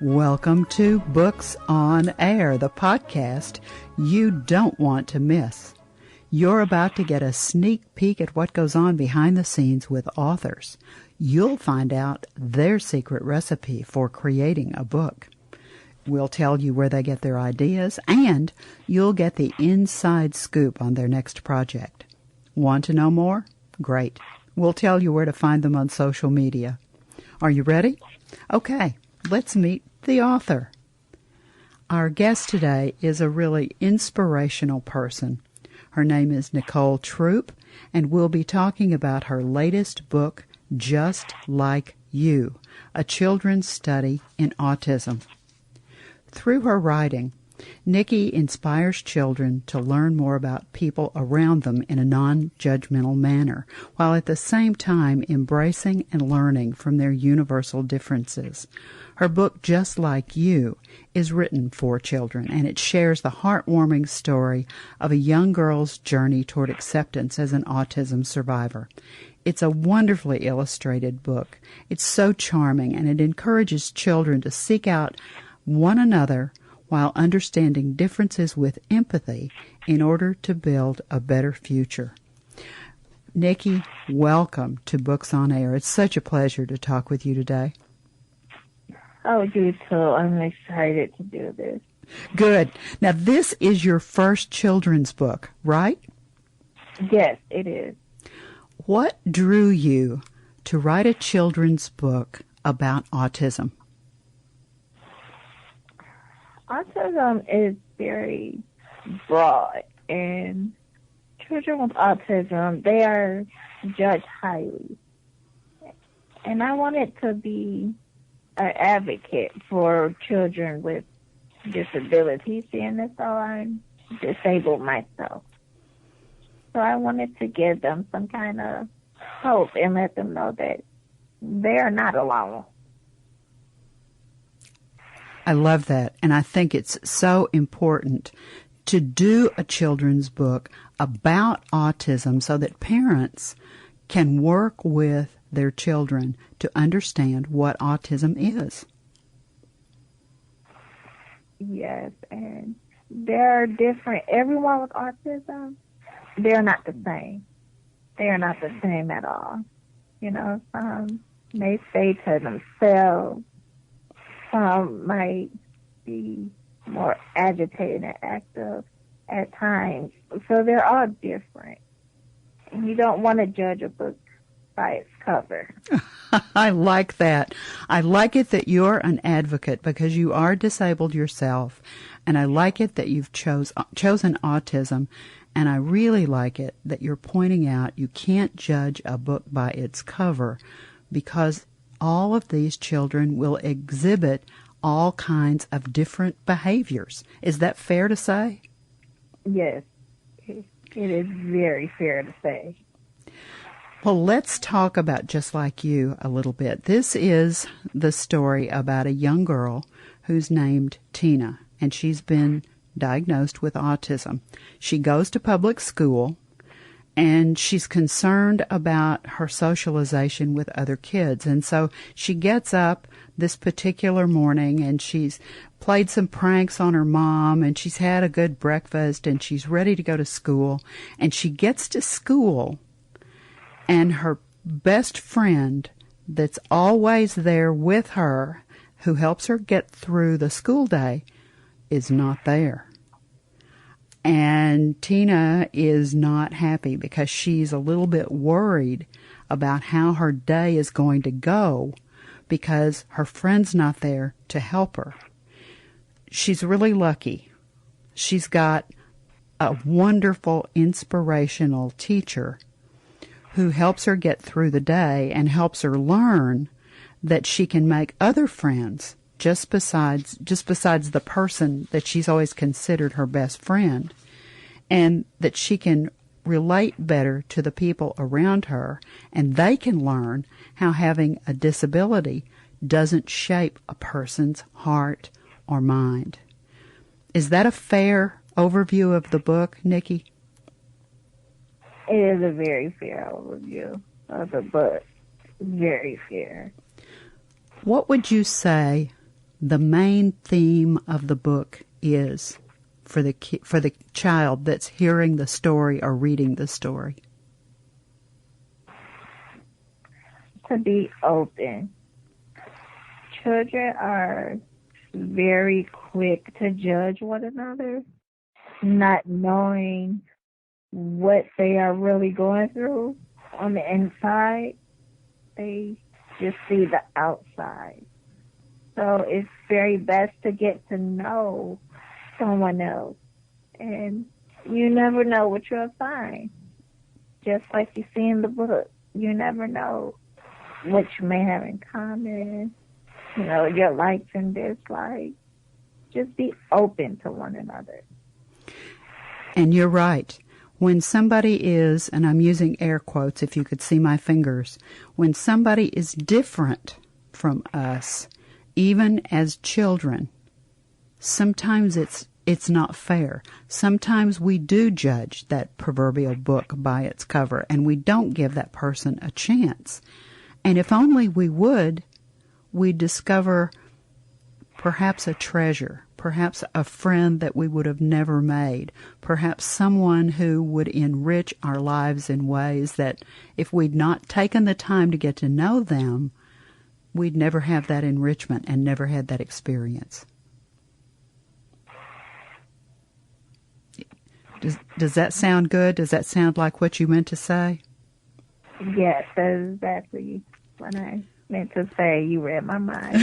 Welcome to Books on Air, the podcast you don't want to miss. You're about to get a sneak peek at what goes on behind the scenes with authors. You'll find out their secret recipe for creating a book. We'll tell you where they get their ideas, and you'll get the inside scoop on their next project. Want to know more? Great. We'll tell you where to find them on social media. Are you ready? Okay, let's meet the author. Our guest today is a really inspirational person. Her name is Nichole Troupe, and we'll be talking about her latest book, Just Like You, a children's study in autism. Through her writing, Nikki inspires children to learn more about people around them in a non-judgmental manner, while at the same time embracing and learning from their universal differences. Her book, Just Like You, is written for children, and it shares the heartwarming story of a young girl's journey toward acceptance as an autism survivor. It's a wonderfully illustrated book. It's so charming, and it encourages children to seek out one another while understanding differences with empathy in order to build a better future. Nikki, welcome to Books on Air. It's such a pleasure to talk with you today. Oh, you too. I'm excited to do this. Good. Now, this is your first children's book, right? Yes, it is. What drew you to write a children's book about autism? Autism is very broad, and children with autism, they are judged highly. And I wanted to be an advocate for children with disabilities, seeing as though I'm disabled myself. So I wanted to give them some kind of hope and let them know that they are not alone. I love that, and I think it's so important to do a children's book about autism so that parents can work with their children to understand what autism is. Yes, and they're different. Everyone with autism, they're not the same. They are not the same at all. You know, some may stay to themselves. Some might be more agitated and active at times. So they're all different. And you don't want to judge a book by its cover. I like that. I like it that you're an advocate because you are disabled yourself. And I like it that you've chosen autism. And I really like it that you're pointing out you can't judge a book by its cover because all of these children will exhibit all kinds of different behaviors. Is that fair to say? Yes, it is very fair to say. Well, let's talk about Just Like You a little bit. This is the story about a young girl who's named Tina, and she's been diagnosed with autism. She goes to public school, and she's concerned about her socialization with other kids. And so she gets up this particular morning, and she's played some pranks on her mom, and she's had a good breakfast, and she's ready to go to school. And she gets to school, and her best friend that's always there with her, who helps her get through the school day, is not there. And Tina is not happy because she's a little bit worried about how her day is going to go because her friend's not there to help her. She's really lucky. She's got a wonderful, inspirational teacher who helps her get through the day and helps her learn that she can make other friends just besides the person that she's always considered her best friend, and that she can relate better to the people around her, and they can learn how having a disability doesn't shape a person's heart or mind. Is that a fair overview of the book, Nikki? It is a very fair overview of the book. Very fair. What would you say the main theme of the book is for the child that's hearing the story or reading the story? To be open. Children are very quick to judge one another, not knowing what they are really going through on the inside. They just see the outside. So it's very best to get to know someone else. And you never know what you'll find. Just like you see in the book, you never know what you may have in common, your likes and dislikes. Just be open to one another. And you're right. When somebody is, and I'm using air quotes if you could see my fingers, when somebody is different from us, even as children, sometimes it's not fair. Sometimes we do judge that proverbial book by its cover, and we don't give that person a chance. And if only we would, we'd discover perhaps a treasure, perhaps a friend that we would have never made, perhaps someone who would enrich our lives in ways that if we'd not taken the time to get to know them, we'd never have that enrichment and never had that experience. Does that sound good? Does that sound like what you meant to say? Yes, that's exactly what I meant to say. You read my mind.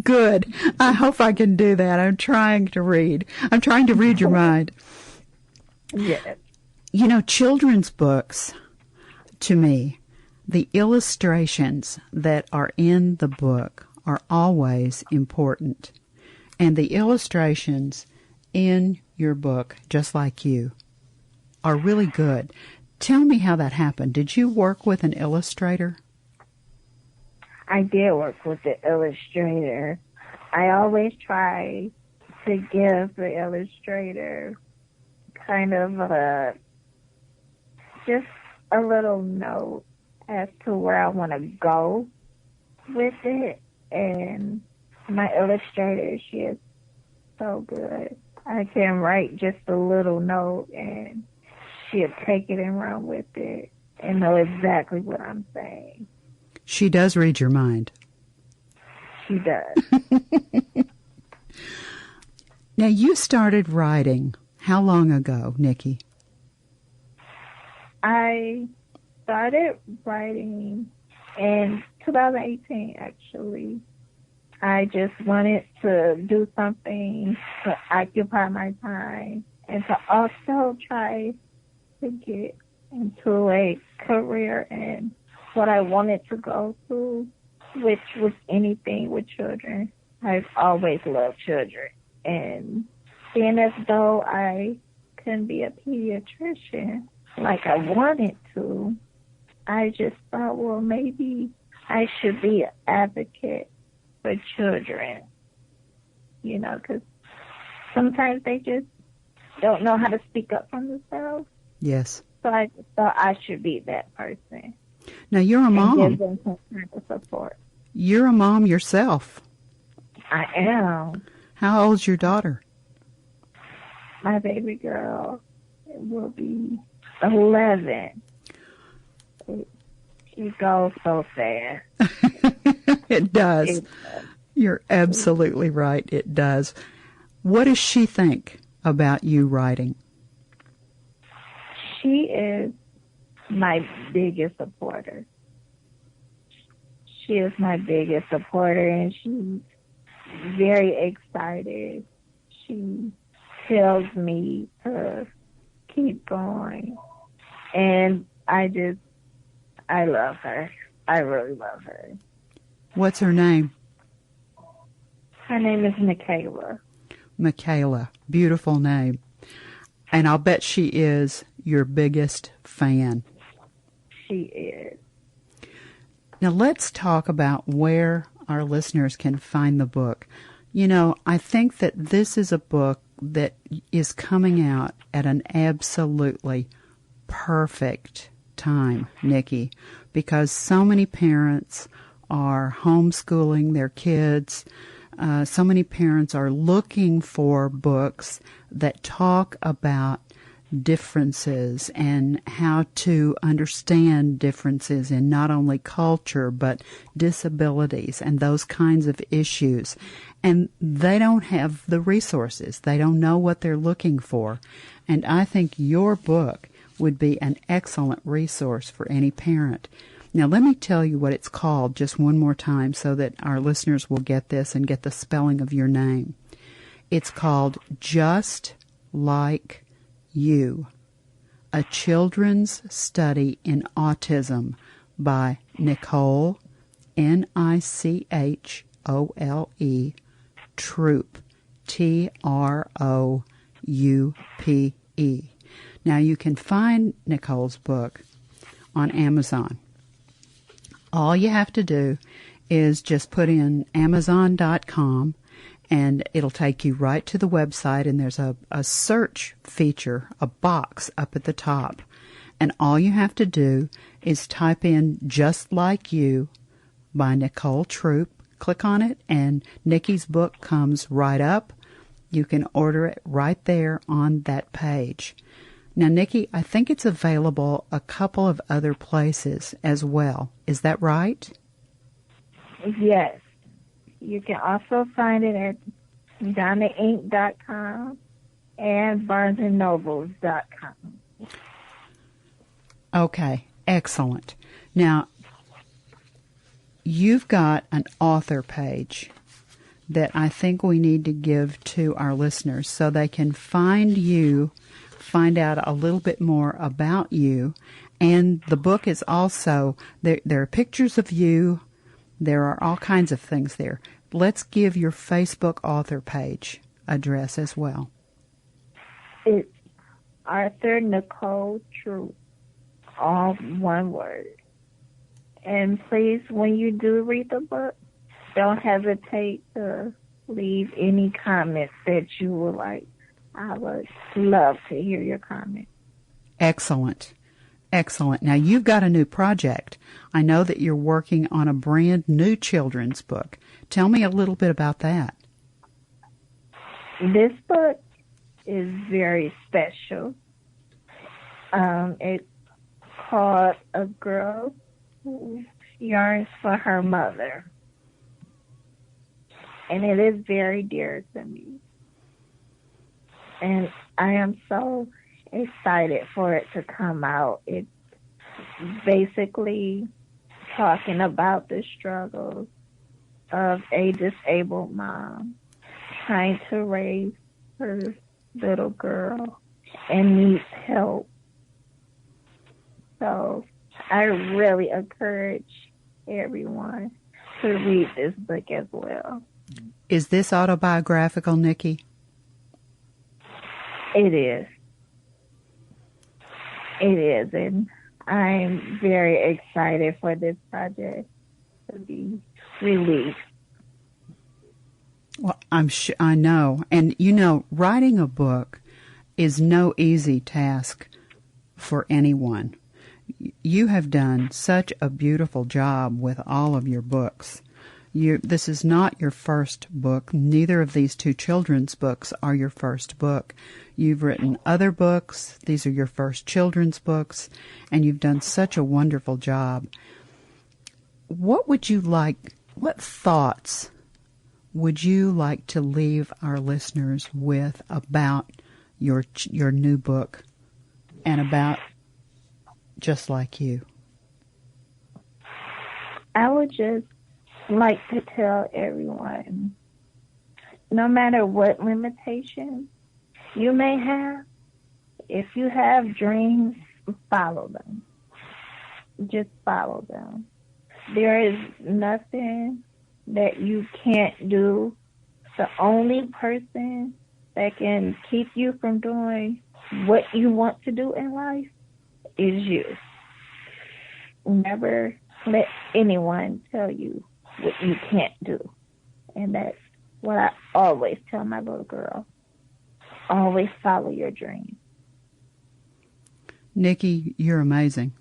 Good. I hope I can do that. I'm trying to read. I'm trying to read your mind. Yes. Children's books, to me, the illustrations that are in the book are always important. And the illustrations in your book, just like you, are really good. Tell me how that happened. Did you work with an illustrator? I did work with the illustrator. I always try to give the illustrator kind of just a little note as to where I want to go with it. And my illustrator, she is so good. I can write just a little note and she'll take it and run with it and know exactly what I'm saying. She does read your mind. She does. Now, you started writing how long ago, Nikki? I started writing in 2018, actually. I just wanted to do something to occupy my time and to also try to get into a career in what I wanted to go to, which was anything with children. I've always loved children. And seeing as though I couldn't be a pediatrician like I wanted to, I just thought, well, maybe I should be an advocate for children, because sometimes they just don't know how to speak up for themselves. Yes. So I just thought I should be that person. Now, you're a mom. And give them some kind of support. You're a mom yourself. I am. How old's your daughter? My baby girl will be 11. It goes so fast. It does. You're absolutely right. It does. What does she think about you writing? She is my biggest supporter. She is my biggest supporter, and she's very excited. She tells me to keep going, and I love her. I really love her. What's her name? Her name is Nichole. Michaela. Beautiful name. And I'll bet she is your biggest fan. She is. Now let's talk about where our listeners can find the book. I think that this is a book that is coming out at an absolutely perfect time, Nikki, because so many parents are homeschooling their kids. So many parents are looking for books that talk about differences and how to understand differences in not only culture but disabilities and those kinds of issues. And they don't have the resources. They don't know what they're looking for. And I think your book would be an excellent resource for any parent. Now, let me tell you what it's called just one more time so that our listeners will get this and get the spelling of your name. It's called Just Like You, A Children's Study in Autism by Nichole, Nichole, Troupe, Troupe. Now, you can find Nichole's book on Amazon. All you have to do is just put in Amazon.com, and it'll take you right to the website, and there's a search feature, a box up at the top. And all you have to do is type in Just Like You by Nichole Troupe. Click on it, and Nikki's book comes right up. You can order it right there on that page. Now, Nikki, I think it's available a couple of other places as well. Is that right? Yes. You can also find it at DonnaInc.com and BarnesandNobles.com. Okay, excellent. Now, you've got an author page that I think we need to give to our listeners so they can find you, find out a little bit more about you. And the book is also, there are pictures of you. There are all kinds of things there. Let's give your Facebook author page address as well. It's Arthur Nichole Troupe, all one word. And please, when you do read the book, don't hesitate to leave any comments that you would like. I would love to hear your comments. Excellent. Excellent. Now, you've got a new project. I know that you're working on a brand new children's book. Tell me a little bit about that. This book is very special. It's called A Girl Who Yearns for Her Mother. And it is very dear to me. And I am so excited for it to come out. It's basically talking about the struggles of a disabled mom trying to raise her little girl and needs help. So I really encourage everyone to read this book as well. Is this autobiographical, Nikki? It is. It is, and I'm very excited for this project to be released. Well, I know. And, you know, writing a book is no easy task for anyone. You have done such a beautiful job with all of your books. This is not your first book. Neither of these two children's books are your first book. You've written other books. These are your first children's books, and you've done such a wonderful job. What thoughts would you like to leave our listeners with about your new book and about Just Like You? I would just like to tell everyone, no matter what limitations you may have, if you have dreams, follow them. Just follow them. There is nothing that you can't do. The only person that can keep you from doing what you want to do in life is you. Never let anyone tell you what you can't do. And that's what I always tell my little girl. Always follow your dreams. Nikki, you're amazing.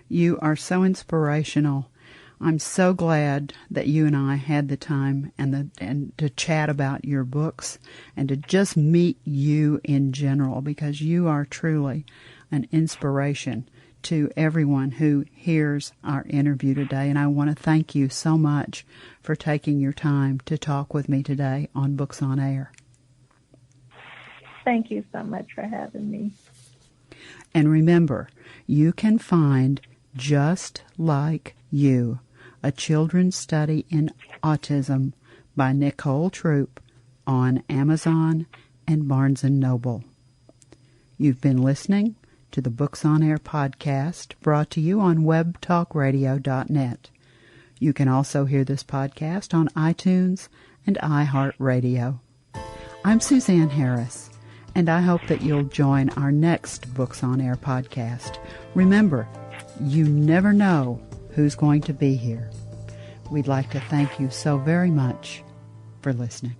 You are so inspirational. I'm so glad that you and I had the time and to chat about your books and to just meet you in general, because you are truly an inspiration to everyone who hears our interview today. And I want to thank you so much for taking your time to talk with me today on Books on Air. Thank you so much for having me. And remember, you can find Just Like You, a children's study in autism by Nichole Troupe on Amazon and Barnes & Noble. You've been listening to the Books on Air podcast, brought to you on webtalkradio.net. You can also hear this podcast on iTunes and iHeartRadio. I'm Suzanne Harris, and I hope that you'll join our next Books on Air podcast. Remember, you never know who's going to be here. We'd like to thank you so very much for listening.